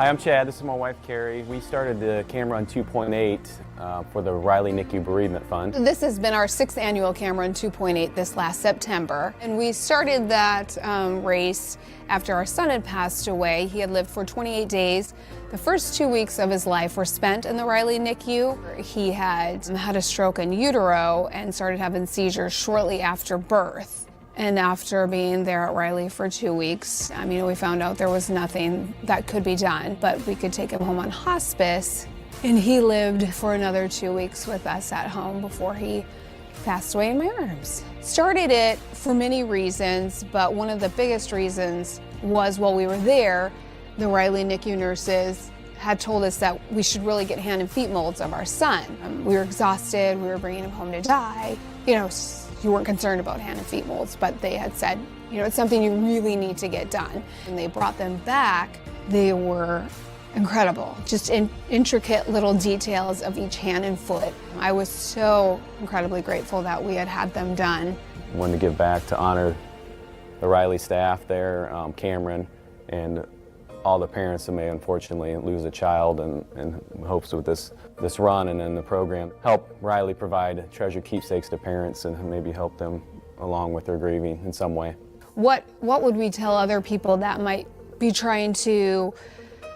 Hi, I'm Chad. This is my wife, Carrie. We started the Cameron 2.8 for the Riley NICU Bereavement Fund. This has been our 6th annual Cameron 2.8 this last September. And we started that race after our son had passed away. He had lived for 28 days. The first 2 weeks of his life were spent in the Riley NICU. He had a stroke in utero and started having seizures shortly after birth. And after being there at Riley for 2 weeks, we found out there was nothing that could be done, but we could take him home on hospice. And he lived for another 2 weeks with us at home before he passed away in my arms. Started it for many reasons, but one of the biggest reasons was while we were there, the Riley NICU nurses had told us that we should really get hand and feet molds of our son. We were exhausted, we were bringing him home to die. You weren't concerned about hand and feet molds, but they had said, it's something you really need to get done. And they brought them back. They were incredible, just intricate little details of each hand and foot. I was so incredibly grateful that we had them done. I wanted to give back to honor the Riley staff there, Cameron, and all the parents that may unfortunately lose a child, and hopes with this run and then the program help Riley provide treasured keepsakes to parents and maybe help them along with their grieving in some way. What would we tell other people that might be trying to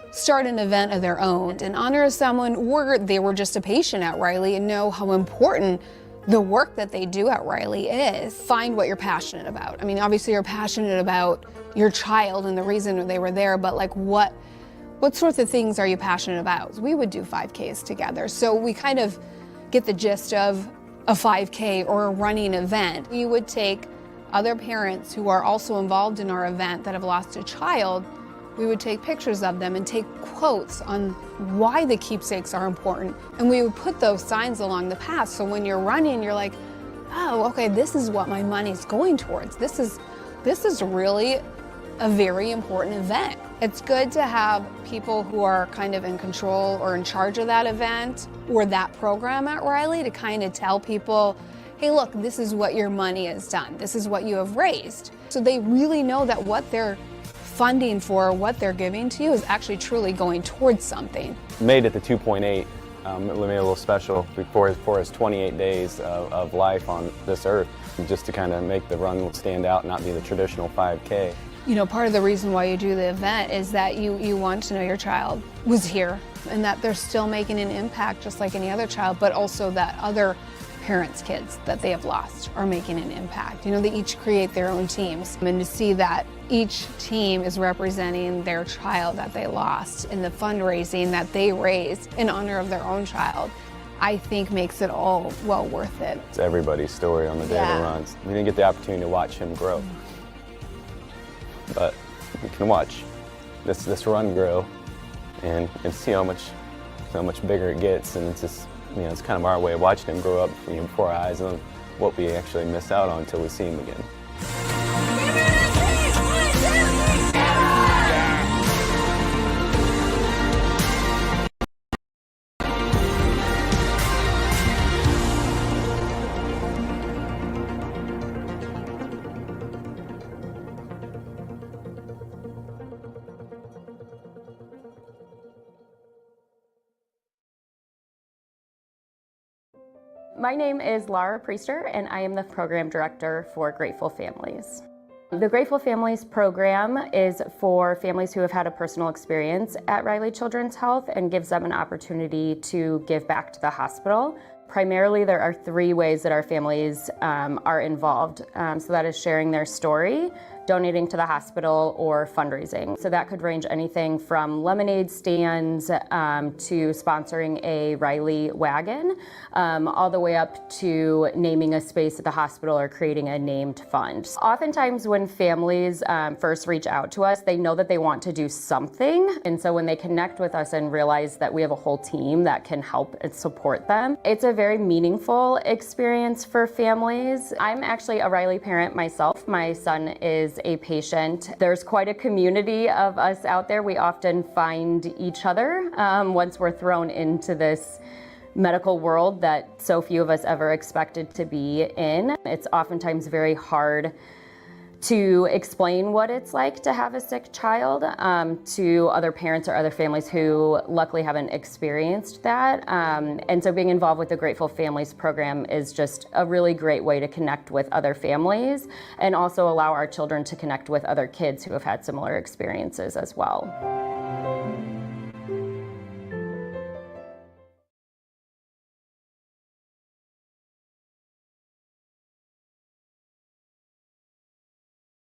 start an event of their own and honor someone, or they were just a patient at Riley and know how important the work that they do at Riley is? Find what you're passionate about. Obviously you're passionate about your child and the reason they were there, but what sorts of things are you passionate about? We would do 5Ks together, so we kind of get the gist of a 5K or a running event. We would take other parents who are also involved in our event that have lost a child. We would take pictures of them and take quotes on why the keepsakes are important. And we would put those signs along the path, so when you're running, you're like, oh, okay, this is what my money's going towards. This is really a very important event. It's good to have people who are kind of in control or in charge of that event or that program at Riley to kind of tell people, hey, look, this is what your money has done. This is what you have raised. So they really know that what they're funding for, what they're giving to you is actually truly going towards something. Made it to 2.8. It made it a little special for his 28 days of life on this earth, just to kind of make the run stand out and not be the traditional 5K. Part of the reason why you do the event is that you want to know your child was here and that they're still making an impact just like any other child, but also that other parents' kids that they have lost are making an impact. They each create their own teams, and to see that each team is representing their child that they lost in the fundraising that they raised in honor of their own child, I think makes it all well worth it. It's everybody's story on the day of the runs. We didn't get the opportunity to watch him grow, but we can watch this run grow and see how much bigger it gets, and it's just, it's kind of our way of watching him grow up before our eyes, and what we actually miss out on until we see him again. My name is Laura Priester, and I am the Program Director for Grateful Families. The Grateful Families program is for families who have had a personal experience at Riley Children's Health and gives them an opportunity to give back to the hospital. Primarily, there are 3 ways that our families are involved. So that is sharing their story, donating to the hospital, or fundraising. So that could range anything from lemonade stands to sponsoring a Riley wagon, all the way up to naming a space at the hospital or creating a named fund. Oftentimes when families first reach out to us, they know that they want to do something. And so when they connect with us and realize that we have a whole team that can help and support them, it's a very meaningful experience for families. I'm actually a Riley parent myself. My son is a patient. There's quite a community of us out there. We often find each other once we're thrown into this medical world that so few of us ever expected to be in. It's oftentimes very hard to explain what it's like to have a sick child to other parents or other families who luckily haven't experienced that. And so being involved with the Grateful Families program is just a really great way to connect with other families and also allow our children to connect with other kids who have had similar experiences as well.